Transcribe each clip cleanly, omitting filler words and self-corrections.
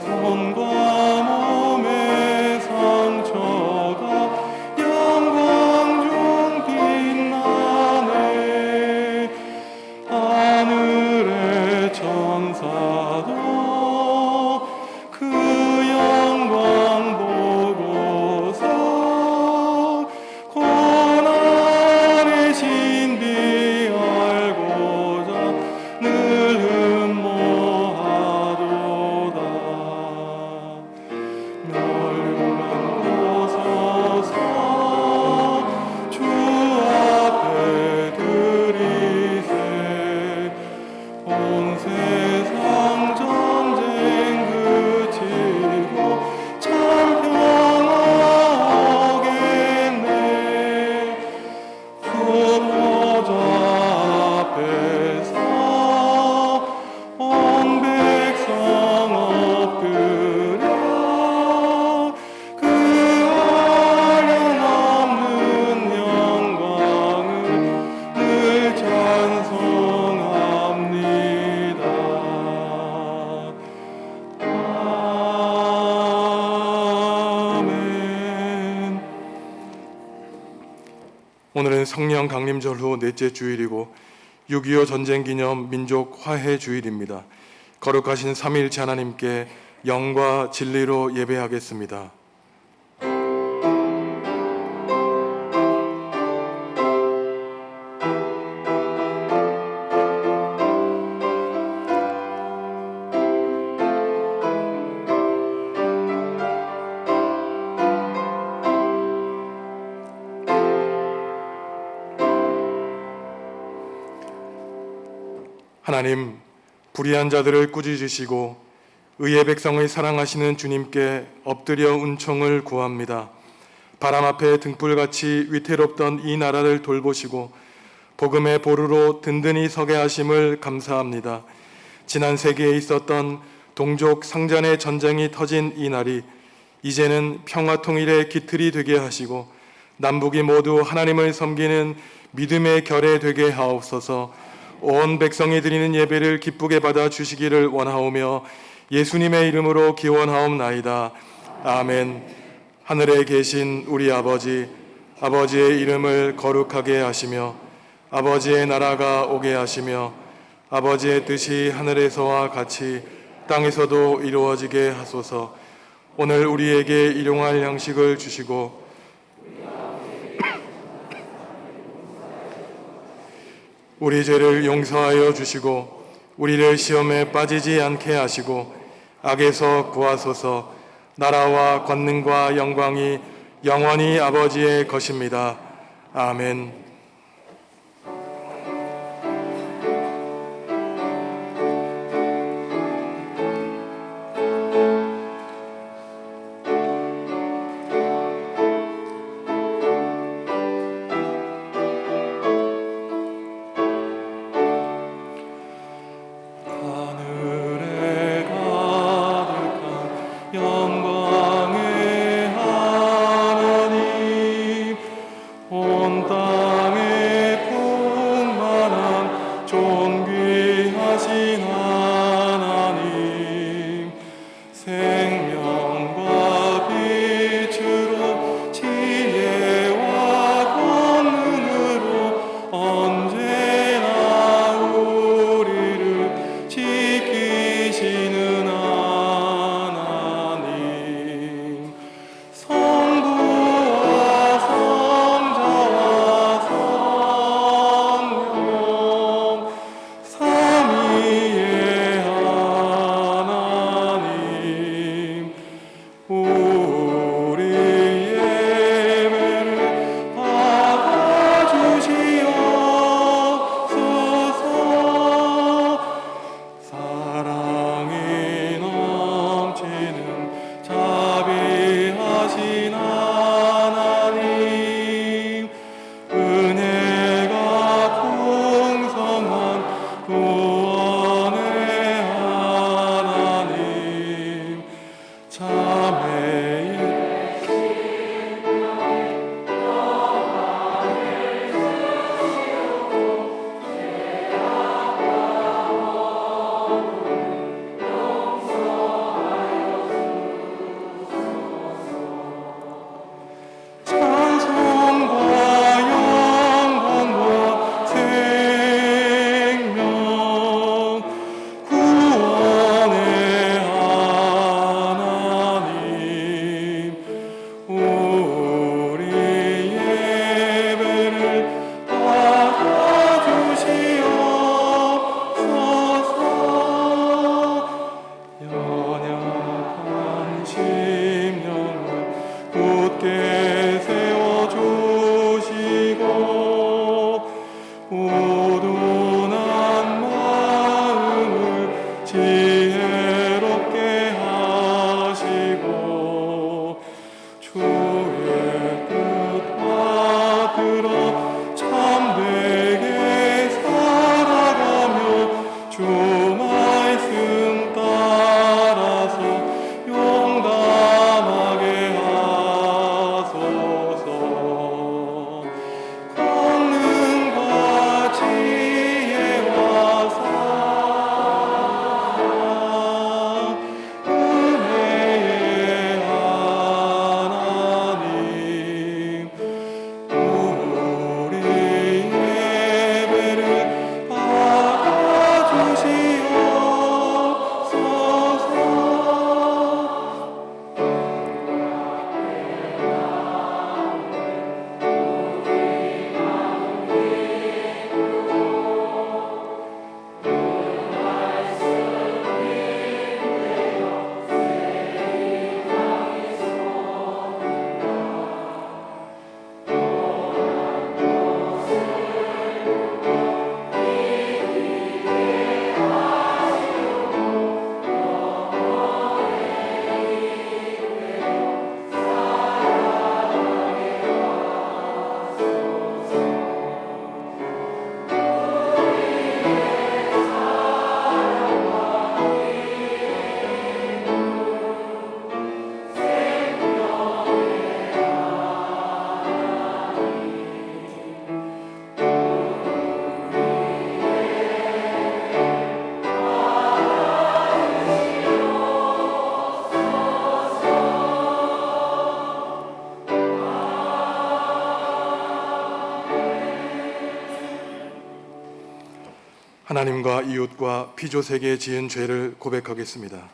손과 몸의 상처가 영광 중 빛나네. 하늘의 천사도 그 영광 보고서 고난의 신비 알고자 늘 흠모하도다. 멸망 고서서 주 앞에 들이세. 온 세상 전쟁 그치고 참 평화 오겠네. 수호자 앞에서 온 백성 엎드려 그 한량없는 영광을 늘 찬송합니다. 아멘. 오늘은 성령 강림절 후 넷째 주일이고 6.25 전쟁 기념 민족 화해 주일입니다. 거룩하신 삼위일체 하나님께 영과 진리로 예배하겠습니다. 하나님, 불의한 자들을 꾸짖으시고 의의 백성을 사랑하시는 주님께 엎드려 은총을 구합니다. 바람 앞에 등불같이 위태롭던 이 나라를 돌보시고 복음의 보루로 든든히 서게 하심을 감사합니다. 지난 세기에 있었던 동족 상잔의 전쟁이 터진 이 날이 이제는 평화 통일의 기틀이 되게 하시고 남북이 모두 하나님을 섬기는 믿음의 결의 되게 하옵소서. 온 백성이 드리는 예배를 기쁘게 받아 주시기를 원하오며 예수님의 이름으로 기원하옵나이다. 아멘. 하늘에 계신 우리 아버지, 아버지의 이름을 거룩하게 하시며 아버지의 나라가 오게 하시며 아버지의 뜻이 하늘에서와 같이 땅에서도 이루어지게 하소서. 오늘 우리에게 일용할 양식을 주시고 우리 죄를 용서하여 주시고 우리를 시험에 빠지지 않게 하시고 악에서 구하소서. 나라와 권능과 영광이 영원히 아버지의 것입니다. 아멘. 영광의 하나님 온 땅 하나님과 이웃과 피조세계에 지은 죄를 고백하겠습니다.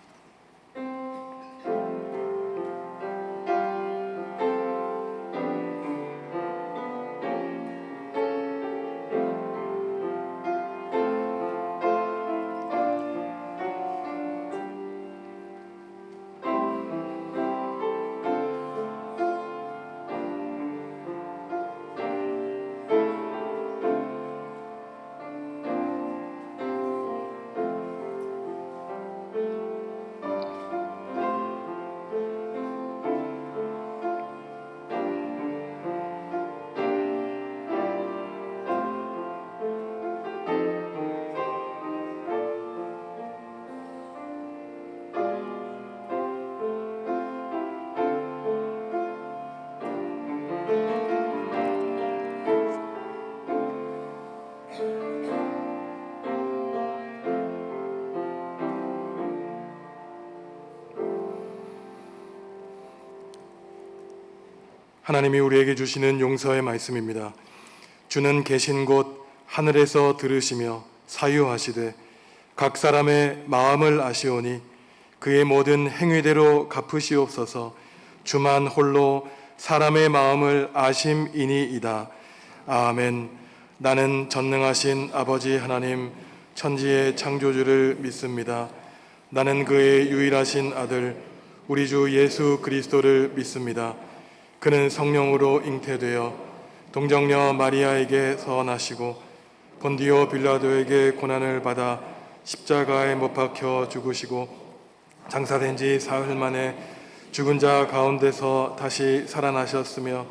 하나님이 우리에게 주시는 용서의 말씀입니다. 주는 계신 곳 하늘에서 들으시며 사유하시되 각 사람의 마음을 아시오니 그의 모든 행위대로 갚으시옵소서. 주만 홀로 사람의 마음을 아심이니이다. 아멘. 나는 전능하신 아버지 하나님 천지의 창조주를 믿습니다. 나는 그의 유일하신 아들 우리 주 예수 그리스도를 믿습니다. 그는 성령으로 잉태되어 동정녀 마리아에게서 나시고 본디오 빌라도에게 고난을 받아 십자가에 못 박혀 죽으시고 장사된 지 사흘 만에 죽은 자 가운데서 다시 살아나셨으며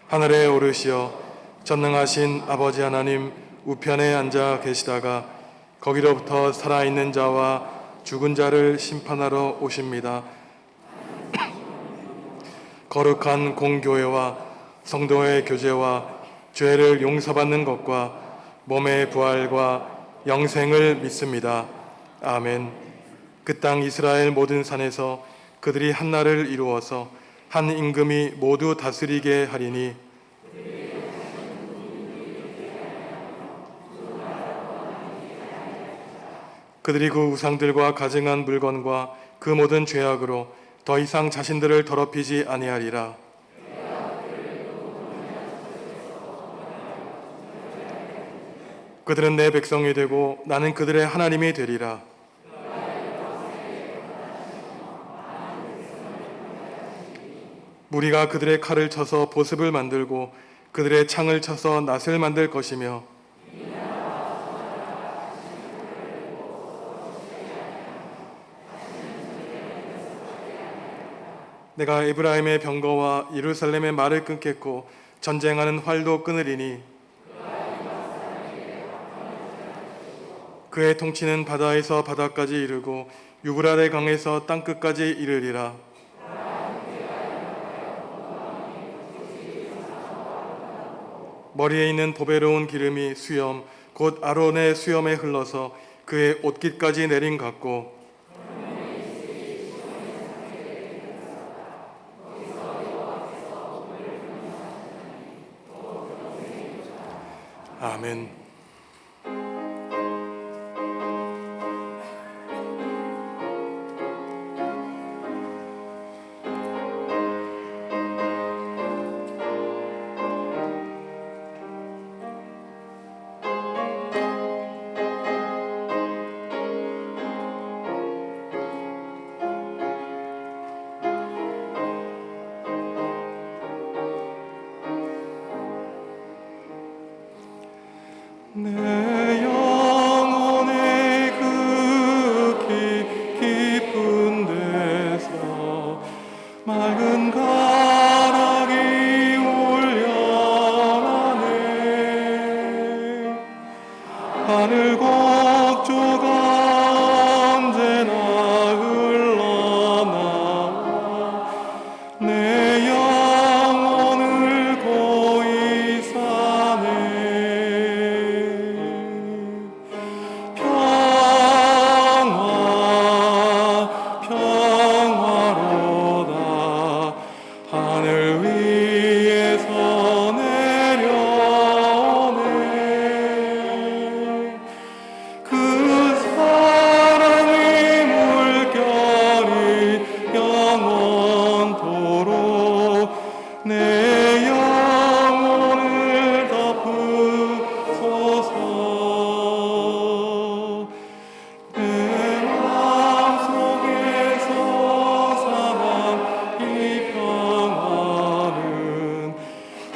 하늘에 오르시어 전능하신 아버지 하나님 우편에 앉아 계시다가 거기로부터 살아있는 자와 죽은 자를 심판하러 오십니다. 거룩한 공교회와 성도의 교제와 죄를 용서받는 것과 몸의 부활과 영생을 믿습니다. 아멘. 그 땅 이스라엘 모든 산에서 그들이 한나를 이루어서 한 임금이 모두 다스리게 하리니 그들이 그 우상들과 가증한 물건과 그 모든 죄악으로 더 이상 자신들을 더럽히지 아니하리라. 그들은 내 백성이 되고 나는 그들의 하나님이 되리라. 무리가 그들의 칼을 쳐서 보습을 만들고 그들의 창을 쳐서 낫을 만들 것이며 내가 에브라임의 병거와 예루살렘의 말을 끊겠고 전쟁하는 활도 끊으리니 그의 통치는 바다에서 바다까지 이르고 유브라데 강에서 땅끝까지 이르리라. 머리에 있는 보배로운 기름이 수염 곧 아론의 수염에 흘러서 그의 옷깃까지 내린 같고 아멘.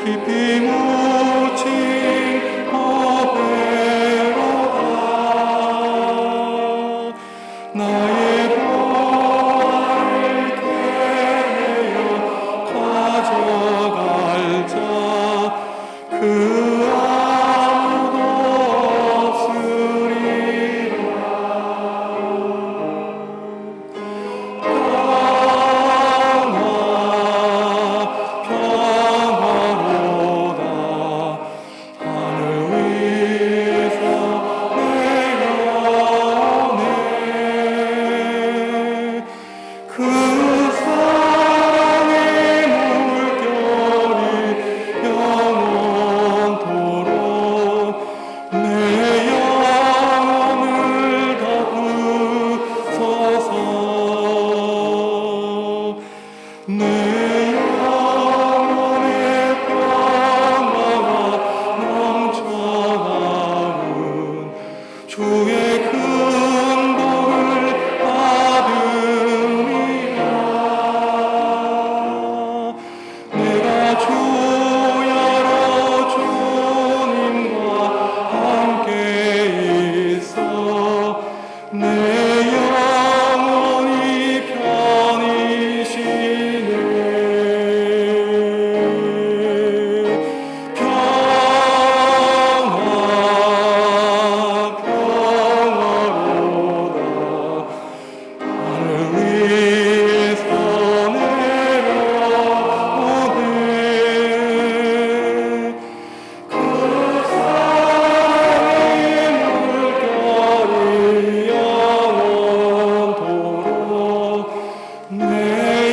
깊이 묻힌 고배로다. 나의 발을 대하여 가져갈 자 그 아무도 없으리라. 평화로다. 하늘 위에서 내려오네. 그 사랑의 물결이 영원토록 내 영혼을 덮으소서. 내 영혼의 평화가 넘쳐나는 주의 큰 복을 받으리라. 내가 주야로 주님과 함께 있어 내 영혼이 편이시네. 평화로다. 하늘 위에서 내려오네. 그 사랑의 물결이 영원토록 내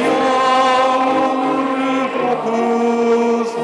영혼을 덮으소서.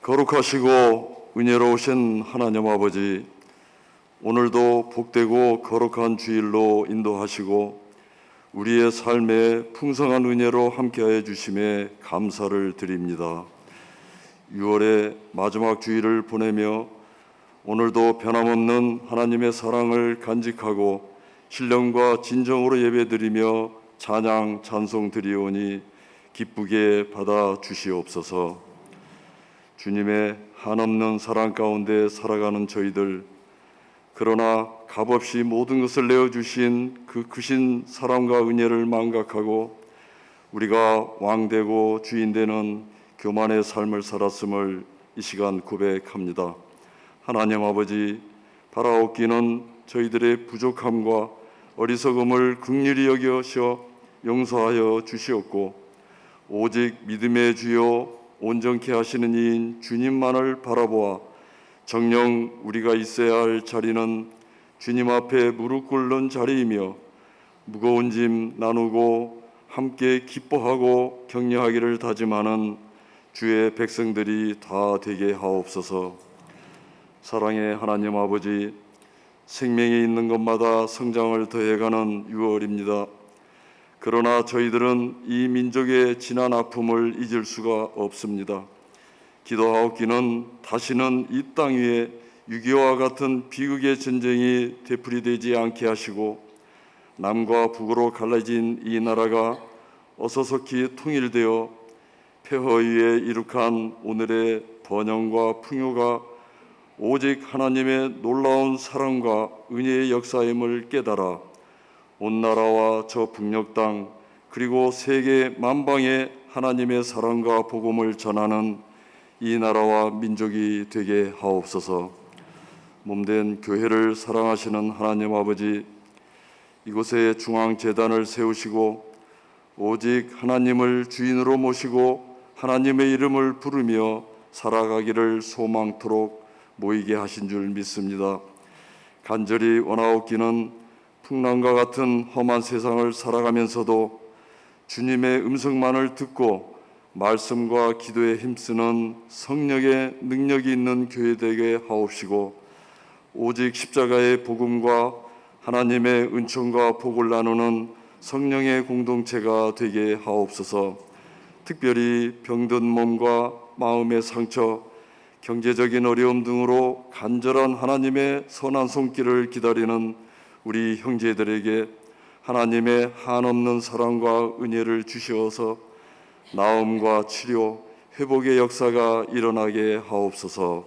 거룩하시고 은혜로우신 하나님 아버지, 오늘도 복되고 거룩한 주일로 인도하시고 우리의 삶에 풍성한 은혜로 함께하여 주심에 감사를 드립니다. 6월의 마지막 주일을 보내며 오늘도 변함없는 하나님의 사랑을 간직하고 신령과 진정으로 예배드리며 찬양 찬송 드리오니 기쁘게 받아 주시옵소서. 주님의 한없는 사랑 가운데 살아가는 저희들, 그러나 값없이 모든 것을 내어주신 그 크신 사랑과 은혜를 망각하고 우리가 왕되고 주인되는 교만의 삶을 살았음을 이 시간 고백합니다. 하나님 아버지, 바라옵기는 저희들의 부족함과 어리석음을 긍휼히 여기셔 용서하여 주시옵고 오직 믿음의 주요 온전케 하시는 이인 주님만을 바라보아 정녕 우리가 있어야 할 자리는 주님 앞에 무릎 꿇는 자리이며 무거운 짐 나누고 함께 기뻐하고 격려하기를 다짐하는 주의 백성들이 다 되게 하옵소서. 사랑의 하나님 아버지, 생명이 있는 것마다 성장을 더해가는 6월입니다. 그러나 저희들은 이 민족의 지난 아픔을 잊을 수가 없습니다. 기도하옵기는 다시는 이 땅 위에 6.25와 같은 비극의 전쟁이 되풀이되지 않게 하시고 남과 북으로 갈라진 이 나라가 어서속히 통일되어 폐허위에 이룩한 오늘의 번영과 풍요가 오직 하나님의 놀라운 사랑과 은혜의 역사임을 깨달아 온 나라와 저 북녘 땅 그리고 세계 만방에 하나님의 사랑과 복음을 전하는 이 나라와 민족이 되게 하옵소서. 몸된 교회를 사랑하시는 하나님 아버지, 이곳에 중앙재단을 세우시고 오직 하나님을 주인으로 모시고 하나님의 이름을 부르며 살아가기를 소망토록 모이게 하신 줄 믿습니다. 간절히 원하옵기는 풍랑과 같은 험한 세상을 살아가면서도 주님의 음성만을 듣고 말씀과 기도에 힘쓰는 성령의 능력이 있는 교회 되게 하옵시고 오직 십자가의 복음과 하나님의 은총과 복을 나누는 성령의 공동체가 되게 하옵소서. 특별히 병든 몸과 마음의 상처, 경제적인 어려움 등으로 간절한 하나님의 선한 손길을 기다리는 우리 형제들에게 하나님의 한없는 사랑과 은혜를 주시어서 나음과 치료, 회복의 역사가 일어나게 하옵소서.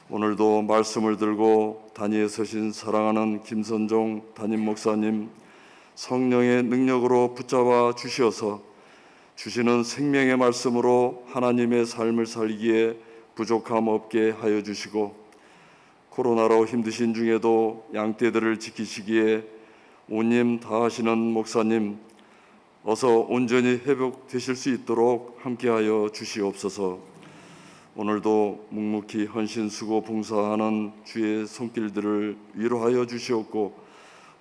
오늘도 말씀을 들고 단위에 서신 사랑하는 김선종 담임 목사님, 성령의 능력으로 붙잡아 주시어서 주시는 생명의 말씀으로 하나님의 삶을 살기에 부족함 없게 하여 주시고 코로나로 힘드신 중에도 양떼들을 지키시기에 온 힘 다하시는 목사님 어서 온전히 회복되실 수 있도록 함께하여 주시옵소서. 오늘도 묵묵히 헌신 수고 봉사하는 주의 손길들을 위로하여 주시옵고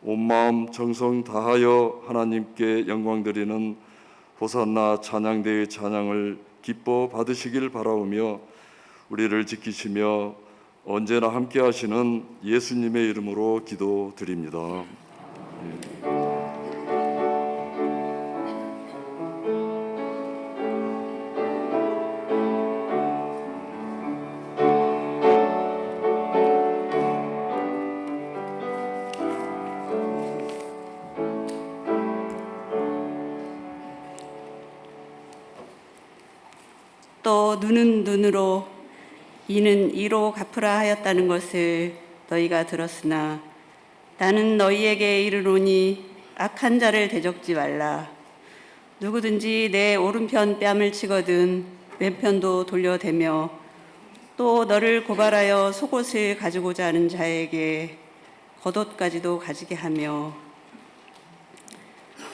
온 마음 정성 다하여 하나님께 영광 드리는 호산나 찬양대의 찬양을 기뻐 받으시길 바라오며 우리를 지키시며 언제나 함께 하시는 예수님의 이름으로 기도드립니다. 또 눈은 눈으로 이는 이로 갚으라 하였다는 것을 너희가 들었으나 나는 너희에게 이르노니 악한 자를 대적지 말라. 누구든지 내 오른편 뺨을 치거든 왼편도 돌려대며 또 너를 고발하여 속옷을 가지고자 하는 자에게 겉옷까지도 가지게 하며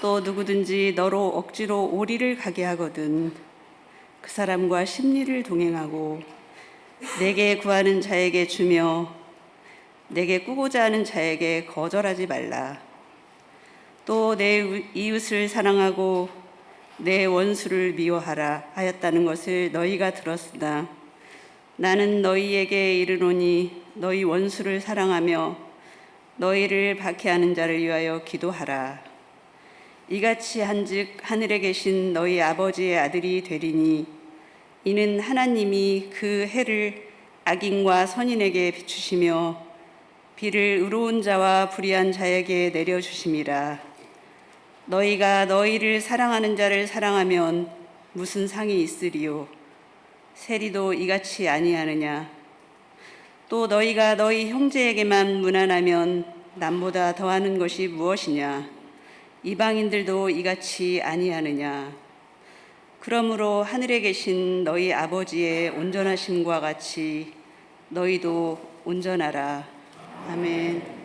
또 누구든지 너로 억지로 오리를 가게 하거든 그 사람과 심리를 동행하고 내게 구하는 자에게 주며 내게 꾸고자 하는 자에게 거절하지 말라. 또 내 이웃을 사랑하고 내 원수를 미워하라 하였다는 것을 너희가 들었으나 나는 너희에게 이르노니 너희 원수를 사랑하며 너희를 박해하는 자를 위하여 기도하라. 이같이 한즉 하늘에 계신 너희 아버지의 아들이 되리니 이는 하나님이 그 해를 악인과 선인에게 비추시며 비를 의로운 자와 불의한 자에게 내려주심이라. 너희가 너희를 사랑하는 자를 사랑하면 무슨 상이 있으리요? 세리도 이같이 아니하느냐? 또 너희가 너희 형제에게만 무난하면 남보다 더하는 것이 무엇이냐? 이방인들도 이같이 아니하느냐? 그러므로 하늘에 계신 너희 아버지의 온전하심과 같이 너희도 온전하라. 아멘.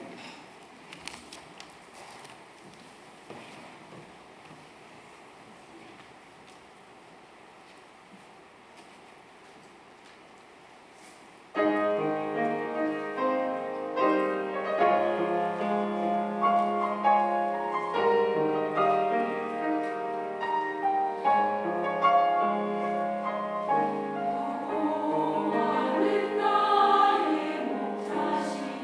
나의 목자시니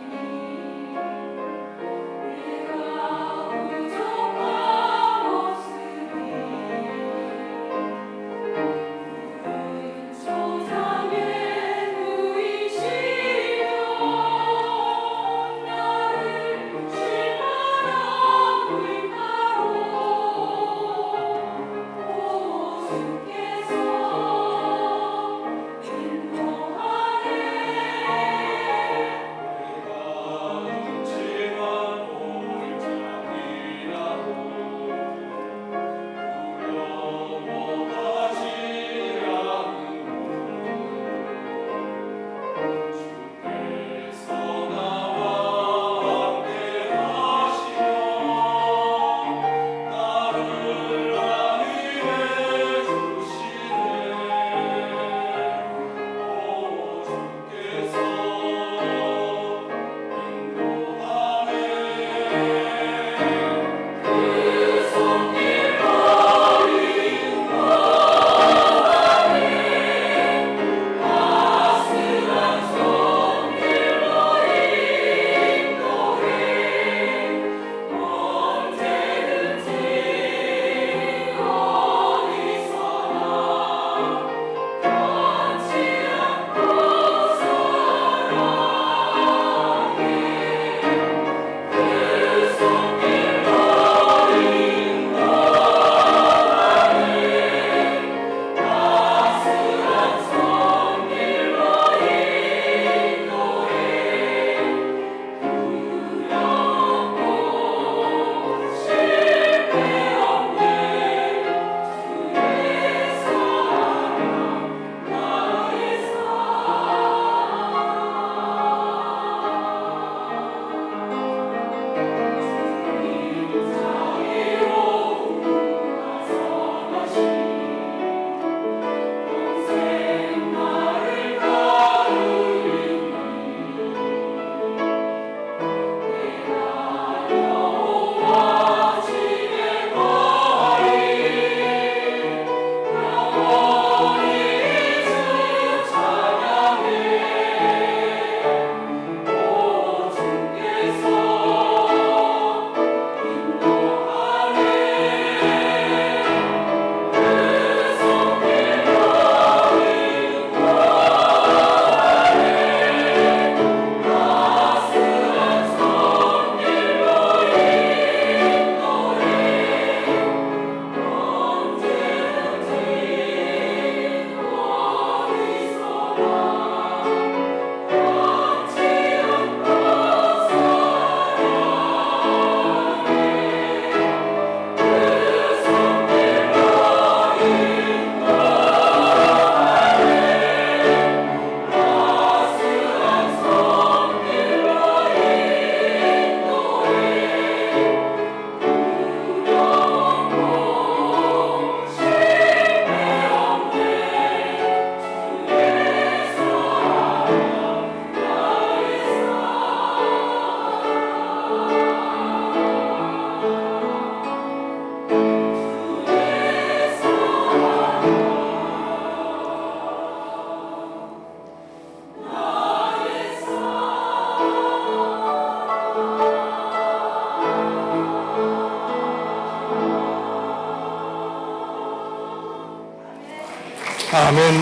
아멘.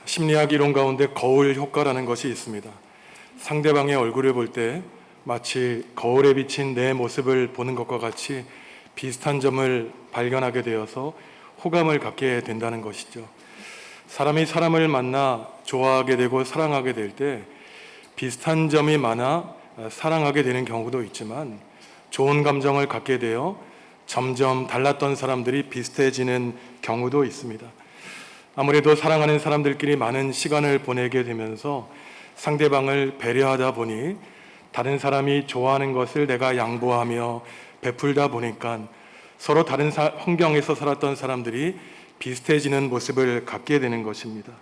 심리학 이론 가운데 거울 효과라는 것이 있습니다. 상대방의 얼굴을 볼 때 마치 거울에 비친 내 모습을 보는 것과 같이 비슷한 점을 발견하게 되어서 호감을 갖게 된다는 것이죠. 사람이 사람을 만나 좋아하게 되고 사랑하게 될 때 비슷한 점이 많아 사랑하게 되는 경우도 있지만, 좋은 감정을 갖게 되어 점점 달랐던 사람들이 비슷해지는 경우도 있습니다. 아무래도 사랑하는 사람들끼리 많은 시간을 보내게 되면서 상대방을 배려하다 보니 다른 사람이 좋아하는 것을 내가 양보하며 베풀다 보니까 서로 다른 환경에서 살았던 사람들이 비슷해지는 모습을 갖게 되는 것입니다.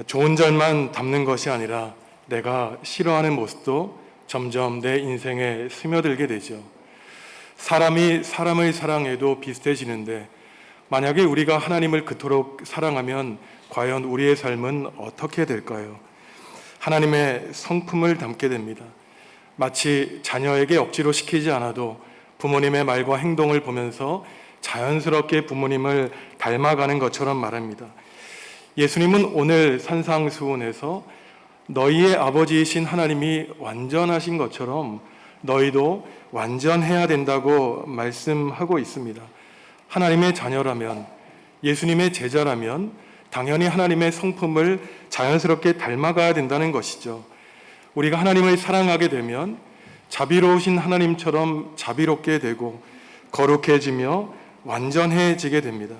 좋은 점만 담는 것이 아니라 내가 싫어하는 모습도 점점 내 인생에 스며들게 되죠. 사람이 사람을 사랑해도 비슷해지는데, 만약에 우리가 하나님을 그토록 사랑하면 과연 우리의 삶은 어떻게 될까요? 하나님의 성품을 담게 됩니다. 마치 자녀에게 억지로 시키지 않아도 부모님의 말과 행동을 보면서 자연스럽게 부모님을 닮아가는 것처럼 말합니다. 예수님은 오늘 산상수훈에서 너희의 아버지이신 하나님이 완전하신 것처럼 너희도 완전해야 된다고 말씀하고 있습니다. 하나님의 자녀라면, 예수님의 제자라면 당연히 하나님의 성품을 자연스럽게 닮아가야 된다는 것이죠. 우리가 하나님을 사랑하게 되면 자비로우신 하나님처럼 자비롭게 되고 거룩해지며 완전해지게 됩니다.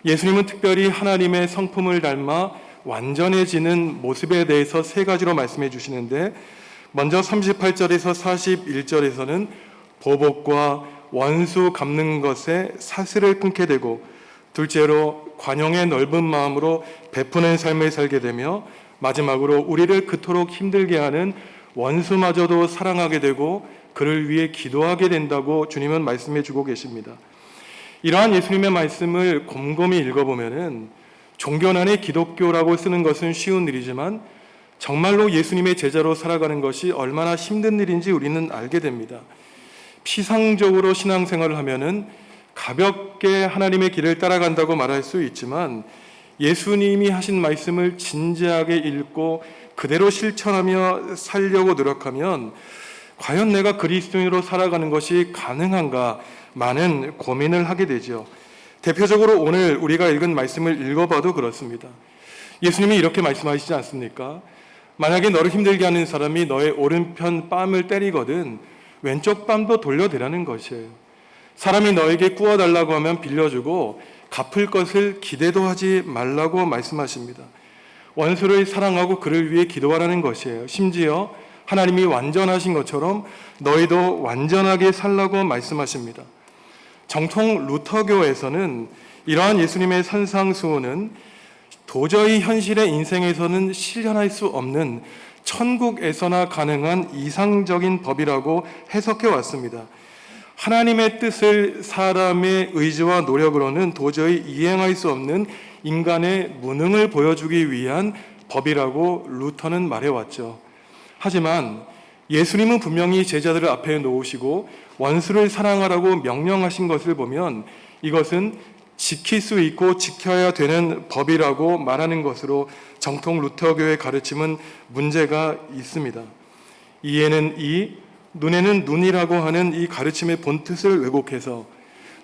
예수님은 특별히 하나님의 성품을 닮아 완전해지는 모습에 대해서 세 가지로 말씀해 주시는데, 먼저 38절에서 41절에서는 보복과 원수 갚는 것에 사슬을 끊게 되고, 둘째로 관용의 넓은 마음으로 베푸는 삶을 살게 되며, 마지막으로 우리를 그토록 힘들게 하는 원수마저도 사랑하게 되고 그를 위해 기도하게 된다고 주님은 말씀해 주고 계십니다. 이러한 예수님의 말씀을 곰곰이 읽어보면은 종교난의 기독교라고 쓰는 것은 쉬운 일이지만 정말로 예수님의 제자로 살아가는 것이 얼마나 힘든 일인지 우리는 알게 됩니다. 피상적으로 신앙생활을 하면은 가볍게 하나님의 길을 따라간다고 말할 수 있지만, 예수님이 하신 말씀을 진지하게 읽고 그대로 실천하며 살려고 노력하면 과연 내가 그리스도인으로 살아가는 것이 가능한가 많은 고민을 하게 되죠. 대표적으로 오늘 우리가 읽은 말씀을 읽어봐도 그렇습니다. 예수님이 이렇게 말씀하시지 않습니까? 만약에 너를 힘들게 하는 사람이 너의 오른편 뺨을 때리거든 왼쪽 뺨도 돌려대라는 것이에요. 사람이 너에게 구워달라고 하면 빌려주고 갚을 것을 기대도 하지 말라고 말씀하십니다. 원수를 사랑하고 그를 위해 기도하라는 것이에요. 심지어 하나님이 완전하신 것처럼 너희도 완전하게 살라고 말씀하십니다. 정통 루터교에서는 이러한 예수님의 산상수훈은 도저히 현실의 인생에서는 실현할 수 없는 천국에서나 가능한 이상적인 법이라고 해석해 왔습니다. 하나님의 뜻을 사람의 의지와 노력으로는 도저히 이행할 수 없는 인간의 무능을 보여주기 위한 법이라고 루터는 말해왔죠. 하지만 예수님은 분명히 제자들을 앞에 놓으시고 원수를 사랑하라고 명령하신 것을 보면 이것은 지킬 수 있고 지켜야 되는 법이라고 말하는 것으로 정통 루터교의 가르침은 문제가 있습니다. 이에는 이, 눈에는 눈이라고 하는 이 가르침의 본뜻을 왜곡해서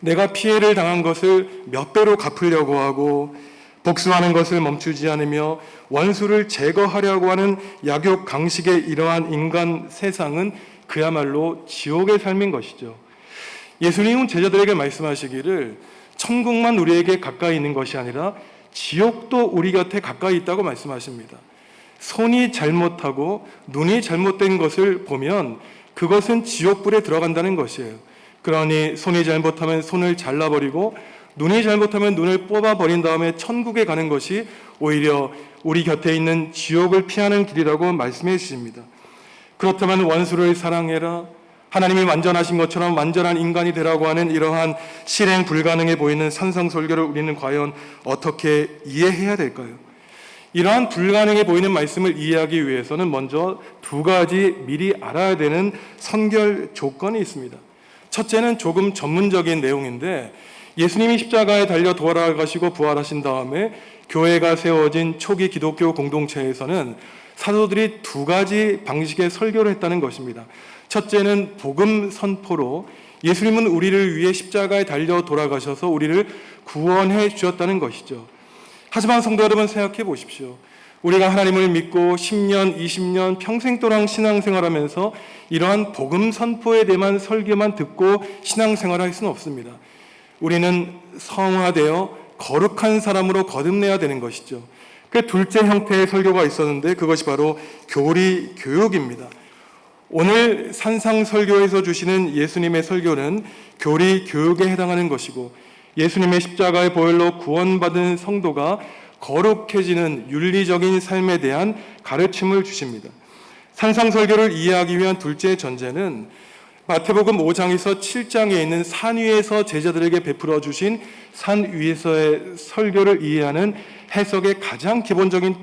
내가 피해를 당한 것을 몇 배로 갚으려고 하고 복수하는 것을 멈추지 않으며 원수를 제거하려고 하는 약욕 강식의 이러한 인간 세상은 그야말로 지옥의 삶인 것이죠. 예수님은 제자들에게 말씀하시기를 천국만 우리에게 가까이 있는 것이 아니라 지옥도 우리 곁에 가까이 있다고 말씀하십니다. 손이 잘못하고 눈이 잘못된 것을 보면 그것은 지옥불에 들어간다는 것이에요. 그러니 손이 잘못하면 손을 잘라버리고 눈이 잘못하면 눈을 뽑아버린 다음에 천국에 가는 것이 오히려 우리 곁에 있는 지옥을 피하는 길이라고 말씀해 주십니다. 그렇다면 원수를 사랑해라, 하나님이 완전하신 것처럼 완전한 인간이 되라고 하는 이러한 실행 불가능해 보이는 산상설교를 우리는 과연 어떻게 이해해야 될까요? 이러한 불가능해 보이는 말씀을 이해하기 위해서는 먼저 두 가지 미리 알아야 되는 선결 조건이 있습니다. 첫째는 조금 전문적인 내용인데 예수님이 십자가에 달려 돌아가시고 부활하신 다음에 교회가 세워진 초기 기독교 공동체에서는 사도들이 두 가지 방식의 설교를 했다는 것입니다. 첫째는 복음 선포로 예수님은 우리를 위해 십자가에 달려 돌아가셔서 우리를 구원해 주셨다는 것이죠. 하지만 성도 여러분, 생각해 보십시오. 우리가 하나님을 믿고 10년, 20년 평생 동안 신앙생활하면서 이러한 복음 선포에 대한 설교만 듣고 신앙생활할 수는 없습니다. 우리는 성화되어 거룩한 사람으로 거듭내야 되는 것이죠. 그 둘째 형태의 설교가 있었는데 그것이 바로 교리 교육입니다. 오늘 산상설교에서 주시는 예수님의 설교는 교리 교육에 해당하는 것이고, 예수님의 십자가의 보혈로 구원받은 성도가 거룩해지는 윤리적인 삶에 대한 가르침을 주십니다. 산상설교를 이해하기 위한 둘째 전제는 마태복음 5장에서 7장에 있는 산 위에서 제자들에게 베풀어 주신 산 위에서의 설교를 이해하는 해석의 가장 기본적인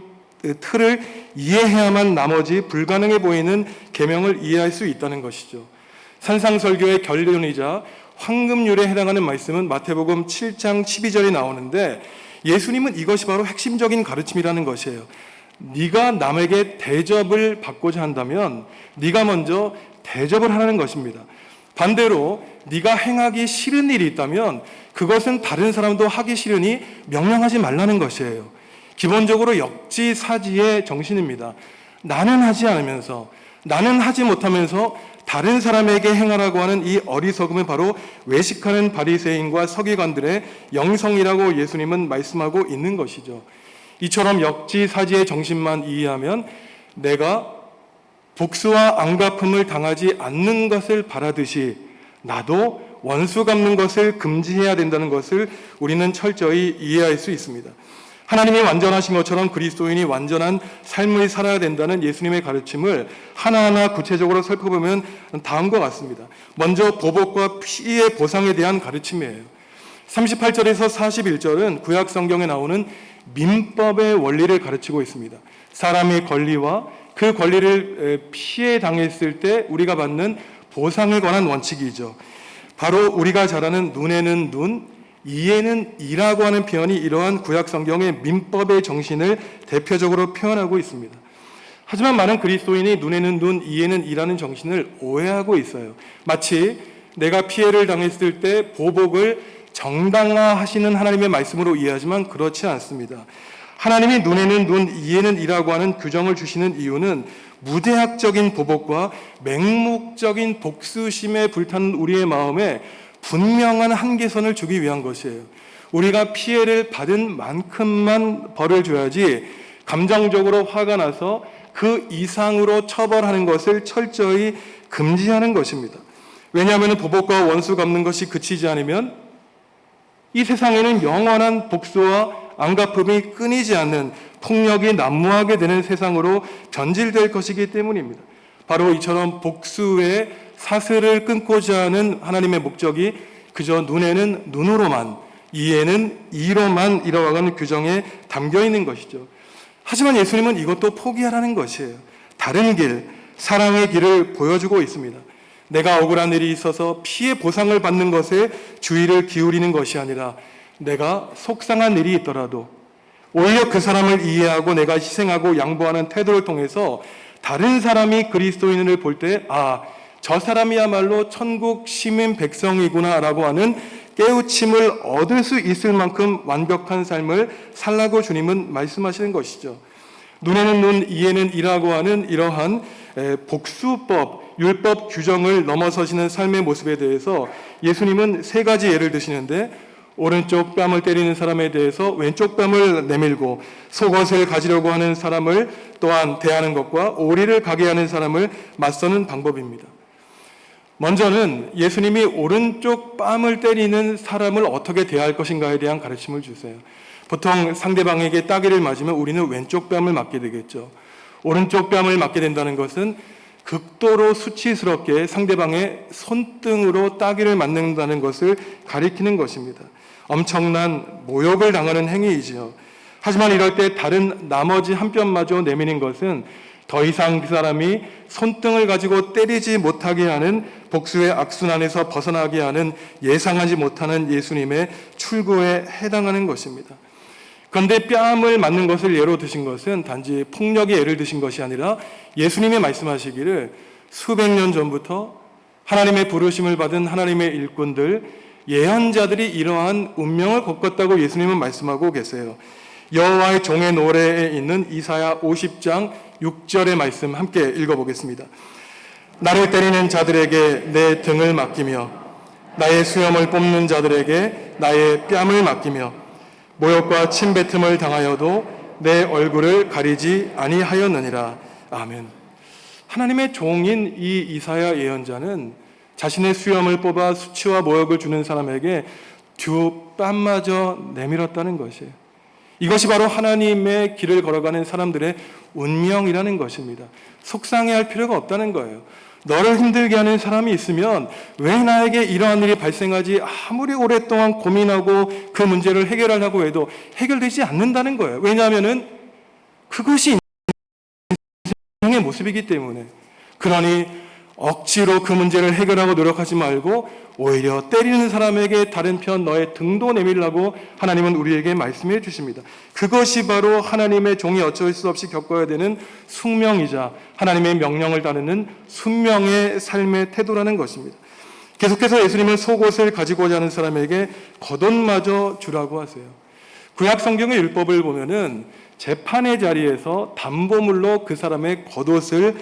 틀을 이해해야만 나머지 불가능해 보이는 계명을 이해할 수 있다는 것이죠. 산상설교의 결론이자 황금률에 해당하는 말씀은 마태복음 7장 12절에 나오는데, 예수님은 이것이 바로 핵심적인 가르침이라는 것이에요. 네가 남에게 대접을 받고자 한다면 네가 먼저 대접을 하라는 것입니다. 반대로 네가 행하기 싫은 일이 있다면 그것은 다른 사람도 하기 싫으니 명령하지 말라는 것이에요. 기본적으로 역지사지의 정신입니다. 나는 하지 않으면서, 나는 하지 못하면서 다른 사람에게 행하라고 하는 이 어리석음은 바로 외식하는 바리새인과 서기관들의 영성이라고 예수님은 말씀하고 있는 것이죠. 이처럼 역지사지의 정신만 이해하면 내가 복수와 안갚음을 당하지 않는 것을 바라듯이 나도 원수 갚는 것을 금지해야 된다는 것을 우리는 철저히 이해할 수 있습니다. 하나님이 완전하신 것처럼 그리스도인이 완전한 삶을 살아야 된다는 예수님의 가르침을 하나하나 구체적으로 살펴보면 다음과 같습니다. 먼저 보복과 피의 보상에 대한 가르침이에요. 38절에서 41절은 구약 성경에 나오는 민법의 원리를 가르치고 있습니다. 사람의 권리와 그 권리를 피해 당했을 때 우리가 받는 보상에 관한 원칙이죠. 바로 우리가 잘 아는 눈에는 눈, 이에는 이라고 하는 표현이 이러한 구약 성경의 민법의 정신을 대표적으로 표현하고 있습니다. 하지만 많은 그리스도인이 눈에는 눈, 이에는 이라는 정신을 오해하고 있어요. 마치 내가 피해를 당했을 때 보복을 정당화하시는 하나님의 말씀으로 이해하지만 그렇지 않습니다. 하나님이 눈에는 눈, 이에는 이라고 하는 규정을 주시는 이유는 무대학적인 보복과 맹목적인 복수심에 불타는 우리의 마음에 분명한 한계선을 주기 위한 것이에요. 우리가 피해를 받은 만큼만 벌을 줘야지 감정적으로 화가 나서 그 이상으로 처벌하는 것을 철저히 금지하는 것입니다. 왜냐하면 보복과 원수 갚는 것이 그치지 않으면 이 세상에는 영원한 복수와 안갚음이 끊이지 않는 폭력이 난무하게 되는 세상으로 변질될 것이기 때문입니다. 바로 이처럼 복수의 사슬을 끊고자 하는 하나님의 목적이 그저 눈에는 눈으로만, 이에는 이로만 이뤄가는 규정에 담겨 있는 것이죠. 하지만 예수님은 이것도 포기하라는 것이에요. 다른 길, 사랑의 길을 보여주고 있습니다. 내가 억울한 일이 있어서 피해 보상을 받는 것에 주의를 기울이는 것이 아니라 내가 속상한 일이 있더라도 오히려 그 사람을 이해하고 내가 희생하고 양보하는 태도를 통해서 다른 사람이 그리스도인을 볼 때 저 사람이야말로 천국 시민 백성이구나 라고 하는 깨우침을 얻을 수 있을 만큼 완벽한 삶을 살라고 주님은 말씀하시는 것이죠. 눈에는 눈, 이에는 이라고 하는 이러한 복수법, 율법 규정을 넘어서시는 삶의 모습에 대해서 예수님은 세 가지 예를 드시는데, 오른쪽 뺨을 때리는 사람에 대해서 왼쪽 뺨을 내밀고 속옷을 가지려고 하는 사람을 또한 대하는 것과 오리를 가게 하는 사람을 맞서는 방법입니다. 먼저는 예수님이 오른쪽 뺨을 때리는 사람을 어떻게 대할 것인가에 대한 가르침을 주세요. 보통 상대방에게 따귀를 맞으면 우리는 왼쪽 뺨을 맞게 되겠죠. 오른쪽 뺨을 맞게 된다는 것은 극도로 수치스럽게 상대방의 손등으로 따귀를 맞는다는 것을 가리키는 것입니다. 엄청난 모욕을 당하는 행위이지요. 하지만 이럴 때 다른 나머지 한 뼘마저 내미는 것은 더 이상 그 사람이 손등을 가지고 때리지 못하게 하는 복수의 악순환에서 벗어나게 하는 예상하지 못하는 예수님의 출구에 해당하는 것입니다. 그런데 뺨을 맞는 것을 예로 드신 것은 단지 폭력의 예를 드신 것이 아니라 예수님이 말씀하시기를 수백 년 전부터 하나님의 부르심을 받은 하나님의 일꾼들, 예언자들이 이러한 운명을 겪었다고 예수님은 말씀하고 계세요. 여호와의 종의 노래에 있는 이사야 50장 6절의 말씀 함께 읽어보겠습니다. 나를 때리는 자들에게 내 등을 맡기며 나의 수염을 뽑는 자들에게 나의 뺨을 맡기며 모욕과 침뱉음을 당하여도 내 얼굴을 가리지 아니하였느니라. 아멘. 하나님의 종인 이 이사야 예언자는 자신의 수염을 뽑아 수치와 모욕을 주는 사람에게 두 뺨마저 내밀었다는 것이에요. 이것이 바로 하나님의 길을 걸어가는 사람들의 운명이라는 것입니다. 속상해할 필요가 없다는 거예요. 너를 힘들게 하는 사람이 있으면 왜 나에게 이러한 일이 발생하지 아무리 오랫동안 고민하고 그 문제를 해결하려고 해도 해결되지 않는다는 거예요. 왜냐하면 그것이 인생의 모습이기 때문에. 그러니 억지로 그 문제를 해결하고 노력하지 말고 오히려 때리는 사람에게 다른 편 너의 등도 내밀라고 하나님은 우리에게 말씀해 주십니다. 그것이 바로 하나님의 종이 어쩔 수 없이 겪어야 되는 숙명이자 하나님의 명령을 따르는 순명의 삶의 태도라는 것입니다. 계속해서 예수님은 속옷을 가지고자 하는 사람에게 겉옷마저 주라고 하세요. 구약 성경의 율법을 보면은 재판의 자리에서 담보물로 그 사람의 겉옷을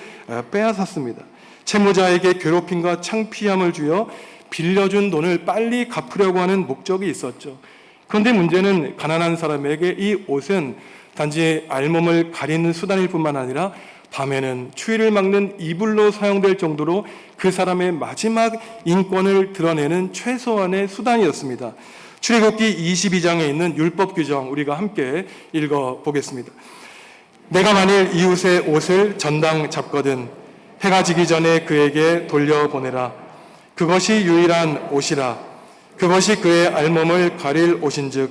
빼앗았습니다. 채무자에게 괴롭힘과 창피함을 주어 빌려준 돈을 빨리 갚으려고 하는 목적이 있었죠. 그런데 문제는 가난한 사람에게 이 옷은 단지 알몸을 가리는 수단일 뿐만 아니라 밤에는 추위를 막는 이불로 사용될 정도로 그 사람의 마지막 인권을 드러내는 최소한의 수단이었습니다. 출애굽기 22장에 있는 율법 규정 우리가 함께 읽어보겠습니다. 내가 만일 이웃의 옷을 전당 잡거든 해가 지기 전에 그에게 돌려보내라. 그것이 유일한 옷이라. 그것이 그의 알몸을 가릴 옷인즉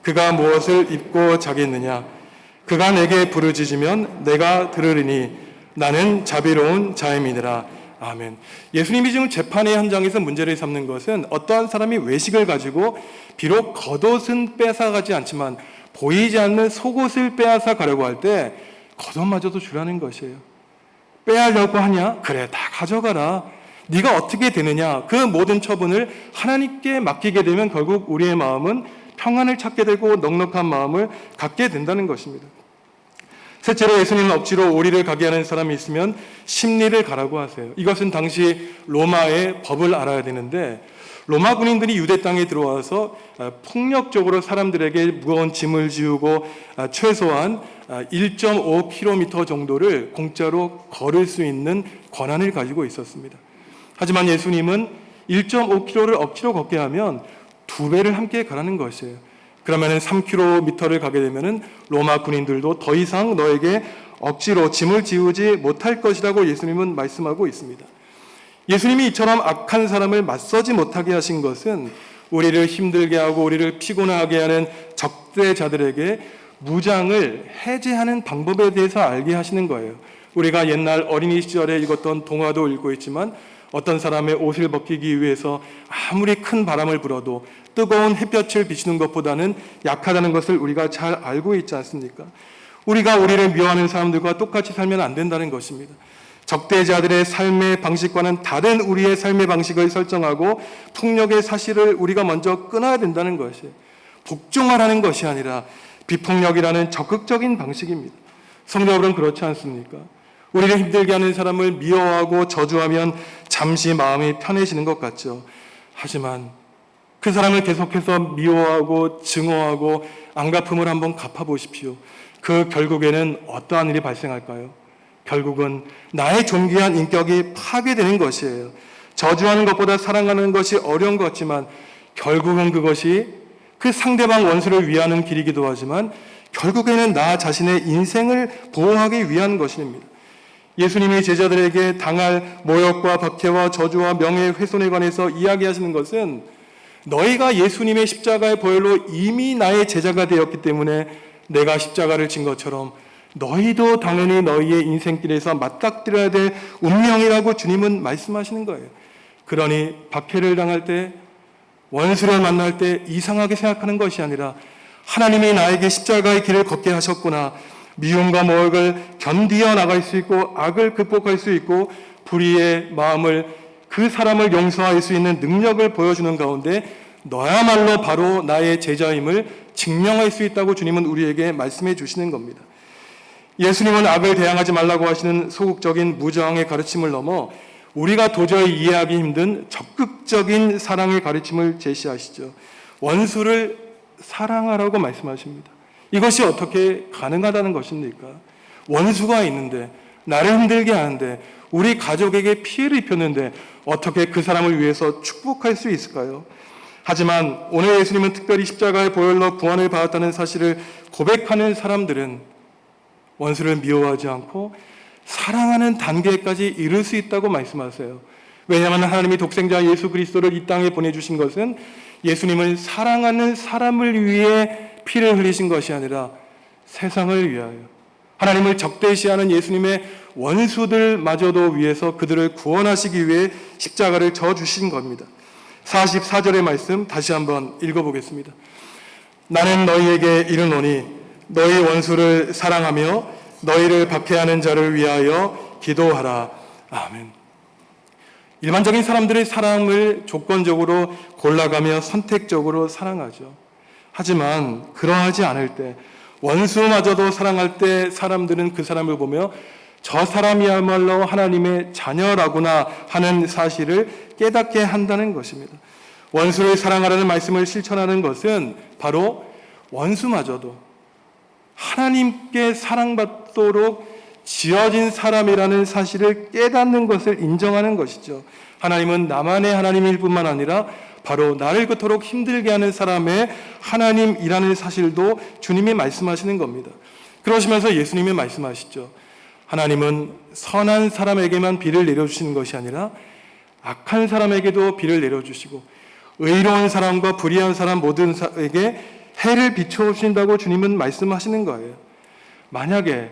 그가 무엇을 입고 자겠느냐. 그가 내게 부르짖으면 내가 들으리니 나는 자비로운 자임이니라. 아멘. 예수님이 지금 재판의 현장에서 문제를 삼는 것은 어떠한 사람이 외식을 가지고 비록 겉옷은 뺏어가지 않지만 보이지 않는 속옷을 빼앗아 가려고 할 때 겉옷마저도 주라는 것이에요. 빼앗려고 하냐? 그래, 다 가져가라. 네가 어떻게 되느냐? 그 모든 처분을 하나님께 맡기게 되면 결국 우리의 마음은 평안을 찾게 되고 넉넉한 마음을 갖게 된다는 것입니다. 셋째로 예수님은 억지로 오리를 가게 하는 사람이 있으면 심리를 가라고 하세요. 이것은 당시 로마의 법을 알아야 되는데 로마 군인들이 유대 땅에 들어와서 폭력적으로 사람들에게 무거운 짐을 지우고 최소한 1.5km 정도를 공짜로 걸을 수 있는 권한을 가지고 있었습니다. 하지만 예수님은 1.5km를 억지로 걷게 하면 2배를 함께 가라는 것이에요. 그러면 3km를 가게 되면 로마 군인들도 더 이상 너에게 억지로 짐을 지우지 못할 것이라고 예수님은 말씀하고 있습니다. 예수님이 이처럼 악한 사람을 맞서지 못하게 하신 것은 우리를 힘들게 하고 우리를 피곤하게 하는 적대자들에게 무장을 해제하는 방법에 대해서 알게 하시는 거예요. 우리가 옛날 어린이 시절에 읽었던 동화도 읽고 있지만 어떤 사람의 옷을 벗기기 위해서 아무리 큰 바람을 불어도 뜨거운 햇볕을 비추는 것보다는 약하다는 것을 우리가 잘 알고 있지 않습니까? 우리가 우리를 미워하는 사람들과 똑같이 살면 안 된다는 것입니다. 적대자들의 삶의 방식과는 다른 우리의 삶의 방식을 설정하고 폭력의 사실을 우리가 먼저 끊어야 된다는 것이에요. 복종하라는 것이 아니라 비폭력이라는 적극적인 방식입니다. 성도 여러분, 그렇지 않습니까? 우리를 힘들게 하는 사람을 미워하고 저주하면 잠시 마음이 편해지는 것 같죠. 하지만 그 사람을 계속해서 미워하고 증오하고 안갚음을 한번 갚아보십시오. 그 결국에는 어떠한 일이 발생할까요? 결국은 나의 존귀한 인격이 파괴되는 것이에요. 저주하는 것보다 사랑하는 것이 어려운 것 같지만 결국은 그것이 그 상대방 원수를 위하는 길이기도 하지만 결국에는 나 자신의 인생을 보호하기 위한 것입니다. 예수님이 제자들에게 당할 모욕과 박해와 저주와 명예훼손에 관해서 이야기하시는 것은 너희가 예수님의 십자가의 보혈로 이미 나의 제자가 되었기 때문에 내가 십자가를 진 것처럼 너희도 당연히 너희의 인생길에서 맞닥뜨려야 될 운명이라고 주님은 말씀하시는 거예요. 그러니 박해를 당할 때, 원수를 만날 때 이상하게 생각하는 것이 아니라 하나님이 나에게 십자가의 길을 걷게 하셨구나. 미움과 모욕을 견디어 나갈 수 있고 악을 극복할 수 있고 불의의 마음을 그 사람을 용서할 수 있는 능력을 보여주는 가운데 너야말로 바로 나의 제자임을 증명할 수 있다고 주님은 우리에게 말씀해 주시는 겁니다. 예수님은 악을 대항하지 말라고 하시는 소극적인 무저항의 가르침을 넘어 우리가 도저히 이해하기 힘든 적극적인 사랑의 가르침을 제시하시죠. 원수를 사랑하라고 말씀하십니다. 이것이 어떻게 가능하다는 것입니까? 원수가 있는데, 나를 힘들게 하는데, 우리 가족에게 피해를 입혔는데 어떻게 그 사람을 위해서 축복할 수 있을까요? 하지만 오늘 예수님은 특별히 십자가의 보혈로 구원을 받았다는 사실을 고백하는 사람들은 원수를 미워하지 않고 사랑하는 단계까지 이룰 수 있다고 말씀하세요. 왜냐하면 하나님이 독생자 예수 그리스도를 이 땅에 보내주신 것은 예수님을 사랑하는 사람을 위해 피를 흘리신 것이 아니라 세상을 위하여, 하나님을 적대시하는 예수님의 원수들마저도 위해서 그들을 구원하시기 위해 십자가를 져주신 겁니다. 44절의 말씀 다시 한번 읽어보겠습니다. 나는 너희에게 이르노니 너희 원수를 사랑하며 너희를 박해하는 자를 위하여 기도하라. 아멘. 일반적인 사람들의 사랑을 조건적으로 골라가며 선택적으로 사랑하죠. 하지만 그러하지 않을 때, 원수마저도 사랑할 때 사람들은 그 사람을 보며 저 사람이야말로 하나님의 자녀라구나 하는 사실을 깨닫게 한다는 것입니다. 원수를 사랑하라는 말씀을 실천하는 것은 바로 원수마저도 하나님께 사랑받도록 지어진 사람이라는 사실을 깨닫는 것을 인정하는 것이죠. 하나님은 나만의 하나님일 뿐만 아니라 바로 나를 그토록 힘들게 하는 사람의 하나님이라는 사실도 주님이 말씀하시는 겁니다. 그러시면서 예수님이 말씀하시죠. 하나님은 선한 사람에게만 비를 내려주시는 것이 아니라 악한 사람에게도 비를 내려주시고 의로운 사람과 불의한 사람 모든에게 해를 비춰주신다고 주님은 말씀하시는 거예요. 만약에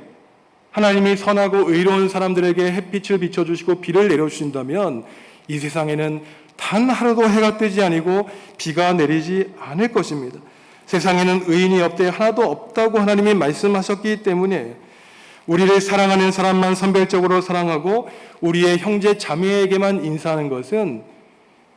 하나님이 선하고 의로운 사람들에게 햇빛을 비춰주시고 비를 내려주신다면 이 세상에는 단 하루도 해가 뜨지 아니고 비가 내리지 않을 것입니다. 세상에는 의인이 없되 하나도 없다고 하나님이 말씀하셨기 때문에 우리를 사랑하는 사람만 선별적으로 사랑하고 우리의 형제 자매에게만 인사하는 것은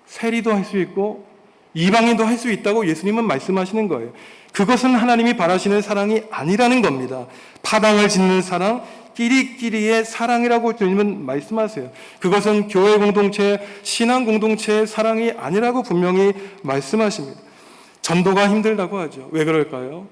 세리도 할 수 있고 이방인도 할 수 있다고 예수님은 말씀하시는 거예요. 그것은 하나님이 바라시는 사랑이 아니라는 겁니다. 파당을 짓는 사랑, 끼리끼리의 사랑이라고 주님은 말씀하세요. 그것은 교회 공동체, 신앙 공동체의 사랑이 아니라고 분명히 말씀하십니다. 전도가 힘들다고 하죠. 왜 그럴까요?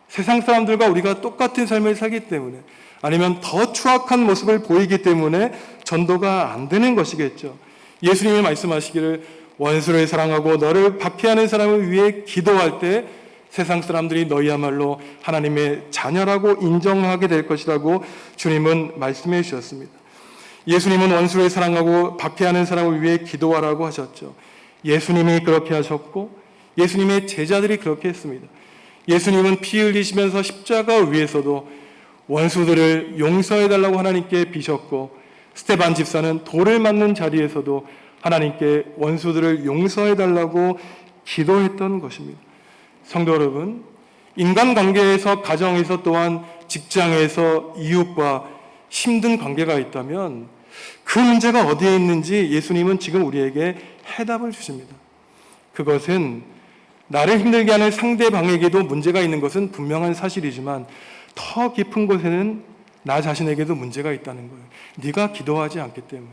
세상 사람들과 우리가 똑같은 삶을 살기 때문에, 아니면 더 추악한 모습을 보이기 때문에 전도가 안 되는 것이겠죠. 예수님이 말씀하시기를 원수를 사랑하고 너를 박해하는 사람을 위해 기도할 때 세상 사람들이 너희야말로 하나님의 자녀라고 인정하게 될 것이라고 주님은 말씀해 주셨습니다. 예수님은 원수를 사랑하고 박해하는 사람을 위해 기도하라고 하셨죠. 예수님이 그렇게 하셨고 예수님의 제자들이 그렇게 했습니다. 예수님은 피 흘리시면서 십자가 위에서도 원수들을 용서해달라고 하나님께 비셨고, 스데반 집사는 돌을 맞는 자리에서도 하나님께 원수들을 용서해달라고 기도했던 것입니다. 성도 여러분, 인간관계에서, 가정에서, 또한 직장에서 이웃과 힘든 관계가 있다면 그 문제가 어디에 있는지 예수님은 지금 우리에게 해답을 주십니다. 그것은 나를 힘들게 하는 상대방에게도 문제가 있는 것은 분명한 사실이지만 더 깊은 곳에는 나 자신에게도 문제가 있다는 거예요. 네가 기도하지 않기 때문에.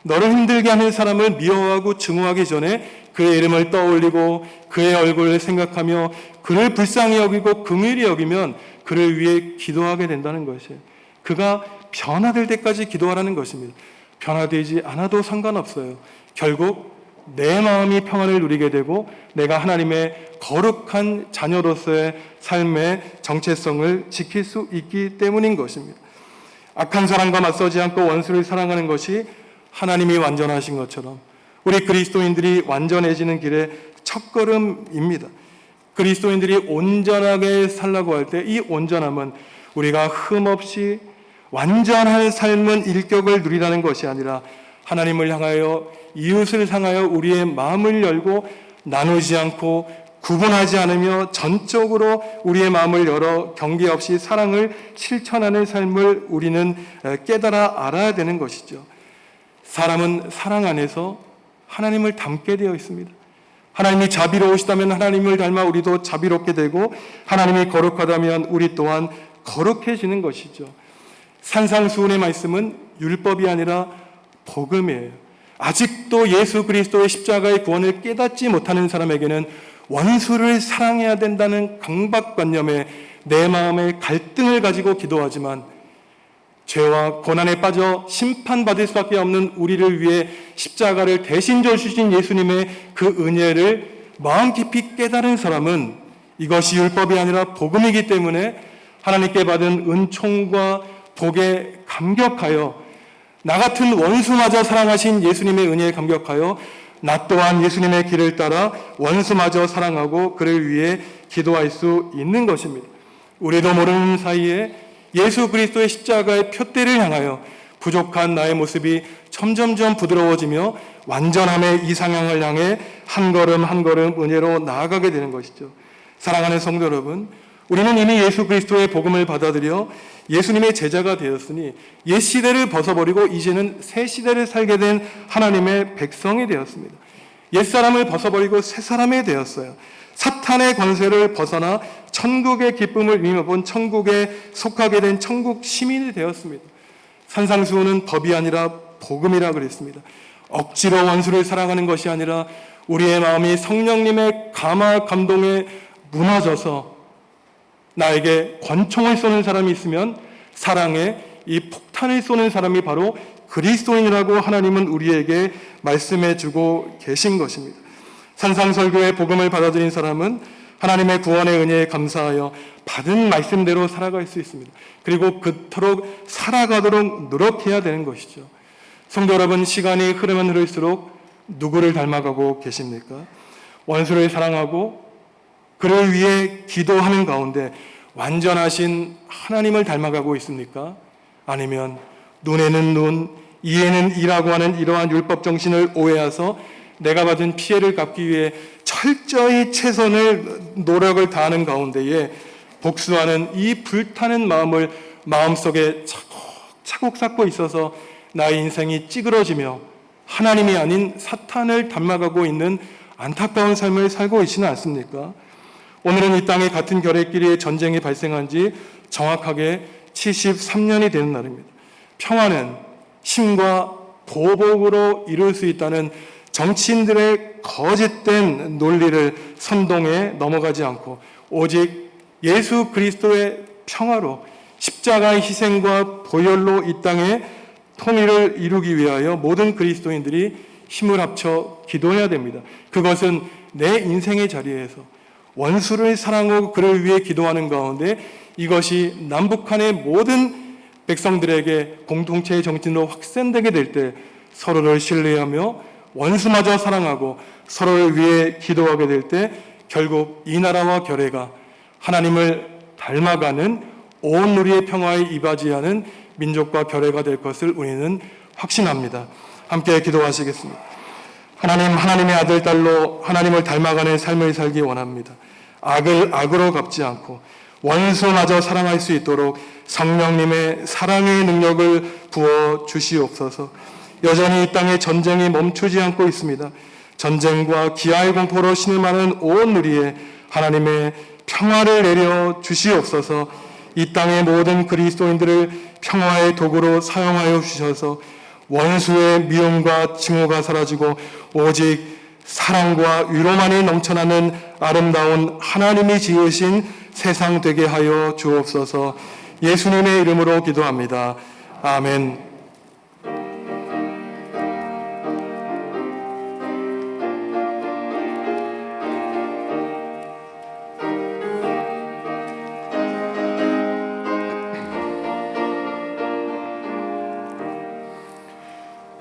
너를 힘들게 하는 사람을 미워하고 증오하기 전에 그의 이름을 떠올리고 그의 얼굴을 생각하며 그를 불쌍히 여기고 긍휼히 여기면 그를 위해 기도하게 된다는 것이에요. 그가 변화될 때까지 기도하라는 것입니다. 변화되지 않아도 상관없어요. 결국 내 마음이 평안을 누리게 되고 내가 하나님의 거룩한 자녀로서의 삶의 정체성을 지킬 수 있기 때문인 것입니다. 악한 사람과 맞서지 않고 원수를 사랑하는 것이 하나님이 완전하신 것처럼 우리 그리스도인들이 완전해지는 길의 첫걸음입니다. 그리스도인들이 온전하게 살라고 할 때 이 온전함은 우리가 흠없이 완전한 삶은 일격을 누리라는 것이 아니라 하나님을 향하여, 이웃을 향하여 우리의 마음을 열고 나누지 않고 구분하지 않으며 전적으로 우리의 마음을 열어 경계 없이 사랑을 실천하는 삶을 우리는 깨달아 알아야 되는 것이죠. 사람은 사랑 안에서 하나님을 닮게 되어 있습니다. 하나님이 자비로우시다면 하나님을 닮아 우리도 자비롭게 되고, 하나님이 거룩하다면 우리 또한 거룩해지는 것이죠. 산상수훈의 말씀은 율법이 아니라 복음이에요. 아직도 예수 그리스도의 십자가의 구원을 깨닫지 못하는 사람에게는 원수를 사랑해야 된다는 강박관념에 내 마음에 갈등을 가지고 기도하지만, 죄와 고난에 빠져 심판받을 수밖에 없는 우리를 위해 십자가를 대신 져주신 예수님의 그 은혜를 마음 깊이 깨달은 사람은 이것이 율법이 아니라 복음이기 때문에 하나님께 받은 은총과 복에 감격하여, 나 같은 원수마저 사랑하신 예수님의 은혜에 감격하여 나 또한 예수님의 길을 따라 원수마저 사랑하고 그를 위해 기도할 수 있는 것입니다. 우리도 모르는 사이에 예수 그리스도의 십자가의 표대를 향하여 부족한 나의 모습이 점점점 부드러워지며 완전함의 이상향을 향해 한 걸음 한 걸음 은혜로 나아가게 되는 것이죠. 사랑하는 성도 여러분, 우리는 이미 예수 그리스도의 복음을 받아들여 예수님의 제자가 되었으니 옛 시대를 벗어버리고 이제는 새 시대를 살게 된 하나님의 백성이 되었습니다. 옛 사람을 벗어버리고 새 사람이 되었어요. 사탄의 권세를 벗어나 천국의 기쁨을 이미 본 천국에 속하게 된 천국 시민이 되었습니다. 산상수훈은 법이 아니라 복음이라 그랬습니다. 억지로 원수를 사랑하는 것이 아니라 우리의 마음이 성령님의 감화 감동에 무너져서 나에게 권총을 쏘는 사람이 있으면 사랑에 이 폭탄을 쏘는 사람이 바로 그리스도인이라고 하나님은 우리에게 말씀해 주고 계신 것입니다. 산상설교의 복음을 받아들인 사람은 하나님의 구원의 은혜에 감사하여 받은 말씀대로 살아갈 수 있습니다. 그리고 그토록 살아가도록 노력해야 되는 것이죠. 성도 여러분, 시간이 흐르면 흐를수록 누구를 닮아가고 계십니까? 원수를 사랑하고 그를 위해 기도하는 가운데 완전하신 하나님을 닮아가고 있습니까? 아니면 눈에는 눈, 이에는 이라고 하는 이러한 율법 정신을 오해해서 내가 받은 피해를 갚기 위해 철저히 최선을 노력을 다하는 가운데에 복수하는 이 불타는 마음을 마음속에 차곡차곡 쌓고 있어서 나의 인생이 찌그러지며 하나님이 아닌 사탄을 닮아가고 있는 안타까운 삶을 살고 있지는 않습니까? 오늘은 이 땅에 같은 결의끼리의 전쟁이 발생한 지 정확하게 73년이 되는 날입니다. 평화는 힘과 보복으로 이룰 수 있다는 정치인들의 거짓된 논리를 선동해 넘어가지 않고 오직 예수 그리스도의 평화로 십자가의 희생과 보혈로 이 땅에 통일을 이루기 위하여 모든 그리스도인들이 힘을 합쳐 기도해야 됩니다. 그것은 내 인생의 자리에서 원수를 사랑하고 그를 위해 기도하는 가운데 이것이 남북한의 모든 백성들에게 공동체의 정신으로 확산되게 될 때 서로를 신뢰하며 원수마저 사랑하고 서로를 위해 기도하게 될 때 결국 이 나라와 결의가 하나님을 닮아가는 온 우리의 평화에 이바지하는 민족과 결의가 될 것을 우리는 확신합니다. 함께 기도하시겠습니다. 하나님, 하나님의 아들, 딸로 하나님을 닮아가는 삶을 살기 원합니다. 악을 악으로 갚지 않고 원수마저 사랑할 수 있도록 성령님의 사랑의 능력을 부어 주시옵소서. 여전히 이 땅에 전쟁이 멈추지 않고 있습니다. 전쟁과 기아의 공포로 신음하는 온 우리에 하나님의 평화를 내려 주시옵소서. 이 땅의 모든 그리스도인들을 평화의 도구로 사용하여 주셔서 원수의 미움과 증오가 사라지고 오직 사랑과 위로만이 넘쳐나는 아름다운 하나님이 지으신 세상 되게 하여 주옵소서. 예수님의 이름으로 기도합니다. 아멘.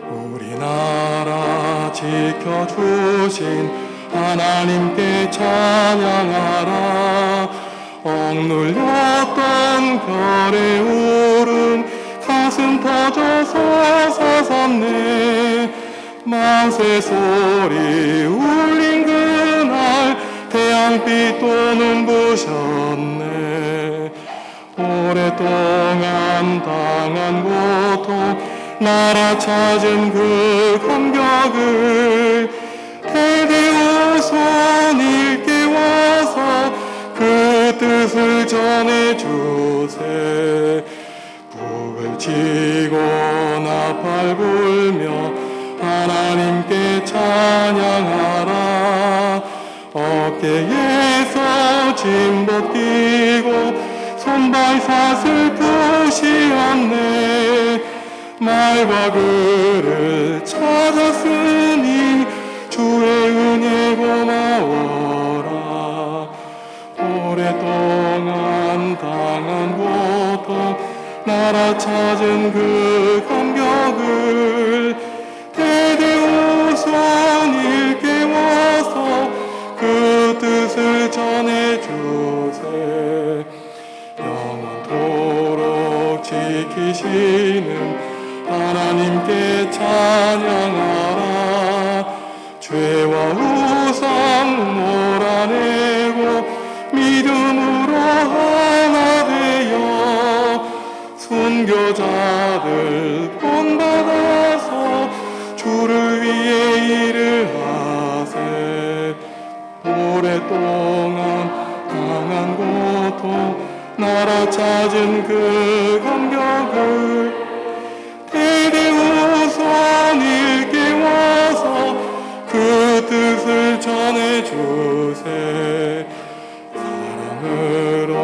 우리나라 지켜주신 하나님께 찬양하라. 억눌렸던 별의 울음 가슴 터져서 서섰네. 만세 소리 울린 그날 태양빛 또 눈부셨네. 오랫동안 당한 고통 나라 찾은 그 감격을 대대오손 일깨워서 그 뜻을 전해주세. 북을 치고 나팔 불며 하나님께 찬양하라. 어깨에서 짐 벗기고 손발사슬 푸시었네. 말과 글을 찾았으니 주의 은혜 고마워라. 오랫동안 당한 고통 나라 찾은 그 감격을 대대오손 일깨워서 그 뜻을 전해주세. 영원토록 지키시는 하나님께 찬양하라. 죄와 우상 몰아내고 믿음으로 하나 되어 순교자들 본받아서 주를 위해 일을 하세. 오랫동안 당한 고통 나라 찾은 그 감격을 대대오손 일깨워서 그 뜻을 전해주세. 사랑으로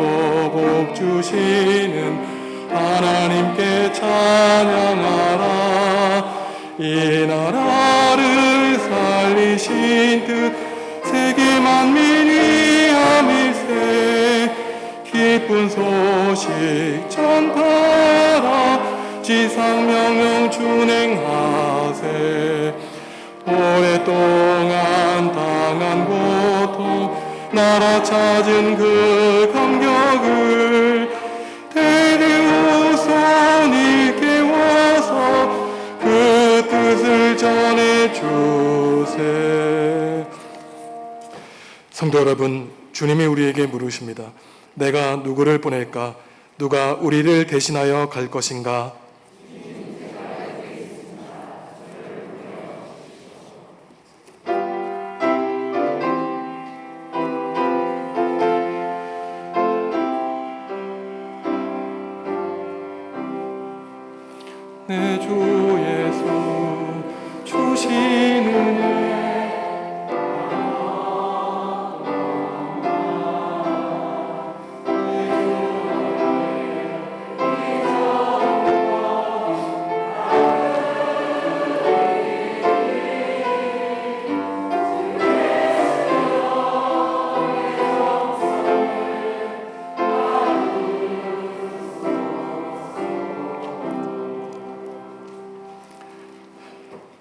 복 주시는 하나님께 찬양하라. 이 나라를 살리신 뜻 세계 만민이 아밀세. 기쁜 소식 전파하라. 지상명령 준행하세. 오랫동안 당한 고통 나라 찾은 그 감격을 대대오손 일깨워서 그 뜻을 전해주세. 성도 여러분, 주님이 우리에게 물으십니다. 내가 누구를 보낼까? 누가 우리를 대신하여 갈 것인가? 내 주 예수 주시는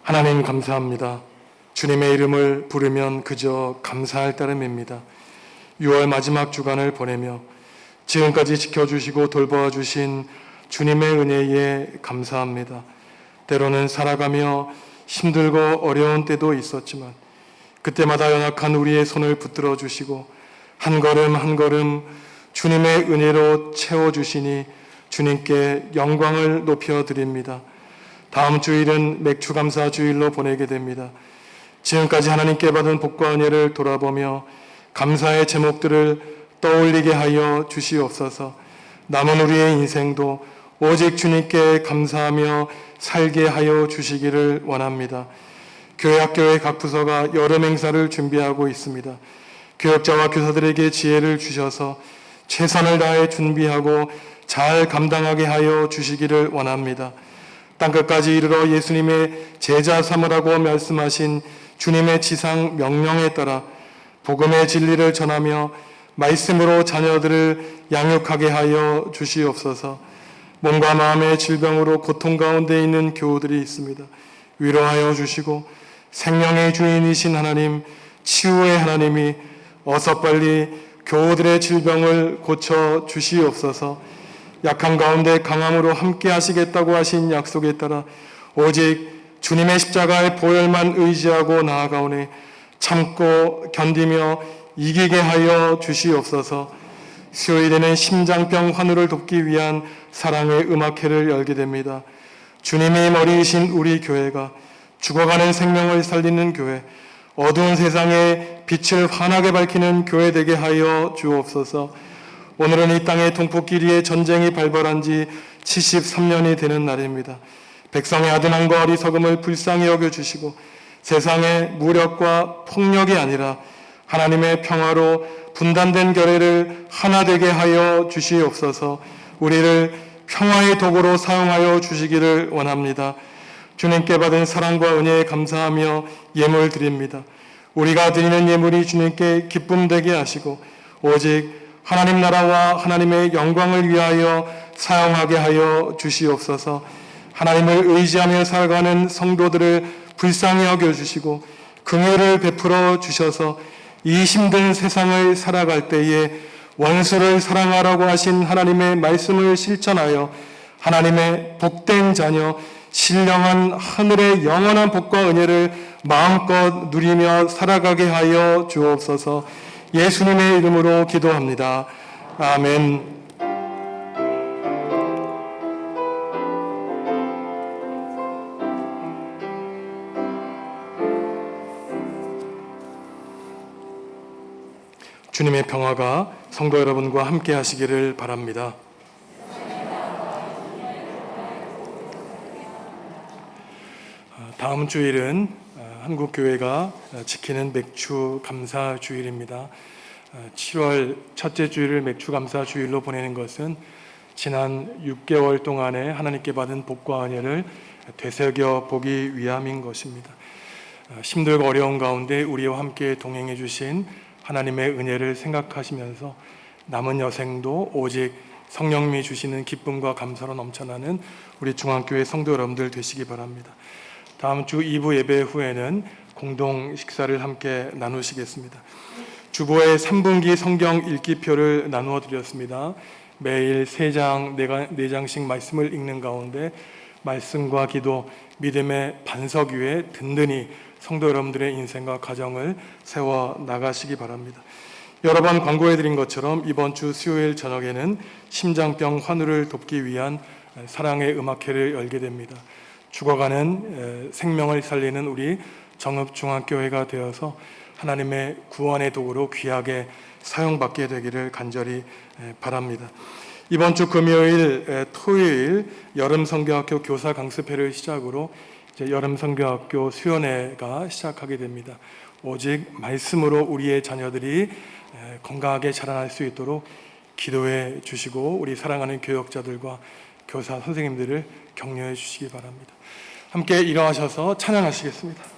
하나님 감사합니다. 주님의 이름을 부르면 그저 감사할 따름입니다. 6월 마지막 주간을 보내며 지금까지 지켜주시고 돌보아 주신 주님의 은혜에 감사합니다. 때로는 살아가며 힘들고 어려운 때도 있었지만 그때마다 연약한 우리의 손을 붙들어 주시고 한 걸음 한 걸음 주님의 은혜로 채워주시니 주님께 영광을 높여드립니다. 다음 주일은 맥주감사 주일로 보내게 됩니다. 지금까지 하나님께 받은 복과 은혜를 돌아보며 감사의 제목들을 떠올리게 하여 주시옵소서. 남은 우리의 인생도 오직 주님께 감사하며 살게 하여 주시기를 원합니다. 교회학교의 각 부서가 여름 행사를 준비하고 있습니다. 교역자와 교사들에게 지혜를 주셔서 최선을 다해 준비하고 잘 감당하게 하여 주시기를 원합니다. 땅끝까지 이르러 예수님의 제자 삼으라고 말씀하신 주님의 지상 명령에 따라 복음의 진리를 전하며 말씀으로 자녀들을 양육하게 하여 주시옵소서. 몸과 마음의 질병으로 고통 가운데 있는 교우들이 있습니다. 위로하여 주시고 생명의 주인이신 하나님, 치유의 하나님이 어서 빨리 교우들의 질병을 고쳐 주시옵소서. 약한 가운데 강함으로 함께 하시겠다고 하신 약속에 따라 오직 주님의 십자가의 보혈만 의지하고 나아가오니 참고 견디며 이기게 하여 주시옵소서. 수요일에는 심장병 환우를 돕기 위한 사랑의 음악회를 열게 됩니다. 주님이 머리이신 우리 교회가 죽어가는 생명을 살리는 교회, 어두운 세상에 빛을 환하게 밝히는 교회 되게 하여 주옵소서. 오늘은 이 땅의 동포끼리의 전쟁이 발발한 지 73년이 되는 날입니다. 백성의 아둔함과 어리석음을 불쌍히 여겨주시고 세상의 무력과 폭력이 아니라 하나님의 평화로 분단된 교회를 하나 되게 하여 주시옵소서. 우리를 평화의 도구로 사용하여 주시기를 원합니다. 주님께 받은 사랑과 은혜에 감사하며 예물 드립니다. 우리가 드리는 예물이 주님께 기쁨 되게 하시고 오직 하나님 나라와 하나님의 영광을 위하여 사용하게 하여 주시옵소서. 하나님을 의지하며 살아가는 성도들을 불쌍히 여겨주시고 긍휼을 베풀어 주셔서 이 힘든 세상을 살아갈 때에 원수를 사랑하라고 하신 하나님의 말씀을 실천하여 하나님의 복된 자녀, 신령한 하늘의 영원한 복과 은혜를 마음껏 누리며 살아가게 하여 주옵소서. 예수님의 이름으로 기도합니다. 아멘. 주님의 평화가 성도 여러분과 함께 하시기를 바랍니다. 다음 주일은 한국교회가 지키는 맥주 감사 주일입니다. 7월 첫째 주일을 맥주 감사 주일로 보내는 것은 지난 6개월 동안에 하나님께 받은 복과 은혜를 되새겨 보기 위함인 것입니다. 힘들고 어려운 가운데 우리와 함께 동행해 주신 하나님의 은혜를 생각하시면서 남은 여생도 오직 성령님이 주시는 기쁨과 감사로 넘쳐나는 우리 중앙교회 성도 여러분들 되시기 바랍니다. 다음 주 2부 예배 후에는 공동 식사를 함께 나누시겠습니다. 주보의 3분기 성경 읽기표를 나누어 드렸습니다. 매일 3장, 4장씩 말씀을 읽는 가운데 말씀과 기도, 믿음의 반석 위에 든든히 성도 여러분들의 인생과 가정을 세워 나가시기 바랍니다. 여러 번 광고해드린 것처럼 이번 주 수요일 저녁에는 심장병 환우를 돕기 위한 사랑의 음악회를 열게 됩니다. 죽어가는 생명을 살리는 우리 정읍중앙교회가 되어서 하나님의 구원의 도구로 귀하게 사용받게 되기를 간절히 바랍니다. 이번 주 금요일, 토요일 여름성경학교 교사 강습회를 시작으로 이제 여름성경학교 수련회가 시작하게 됩니다. 오직 말씀으로 우리의 자녀들이 건강하게 자라날 수 있도록 기도해 주시고 우리 사랑하는 교역자들과 교사 선생님들을 격려해 주시기 바랍니다. 함께 일어나셔서 찬양하시겠습니다.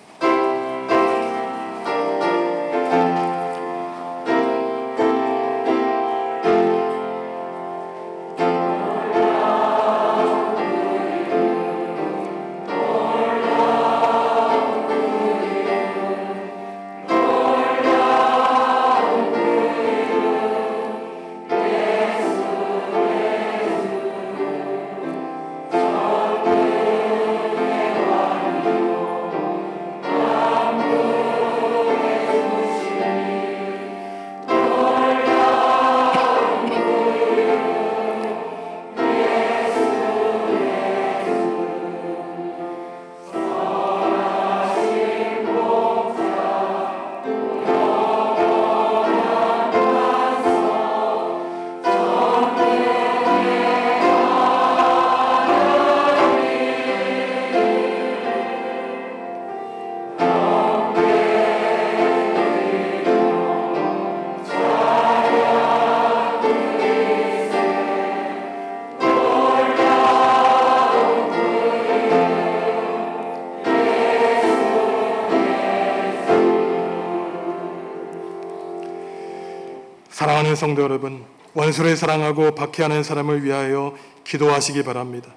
사랑하는 성도 여러분, 원수를 사랑하고 박해하는 사람을 위하여 기도하시기 바랍니다.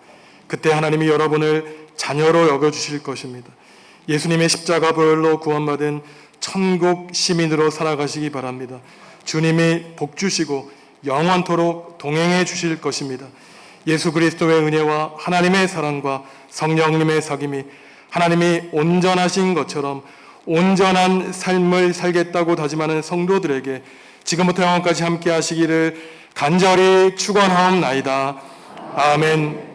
그때 하나님이 여러분을 자녀로 여겨주실 것입니다. 예수님의 십자가 보혈로 구원받은 천국 시민으로 살아가시기 바랍니다. 주님이 복 주시고 영원토록 동행해 주실 것입니다. 예수 그리스도의 은혜와 하나님의 사랑과 성령님의 사귐이 하나님이 온전하신 것처럼 온전한 삶을 살겠다고 다짐하는 성도들에게 지금부터 영원까지 함께 하시기를 간절히 축원하옵나이다. 아멘.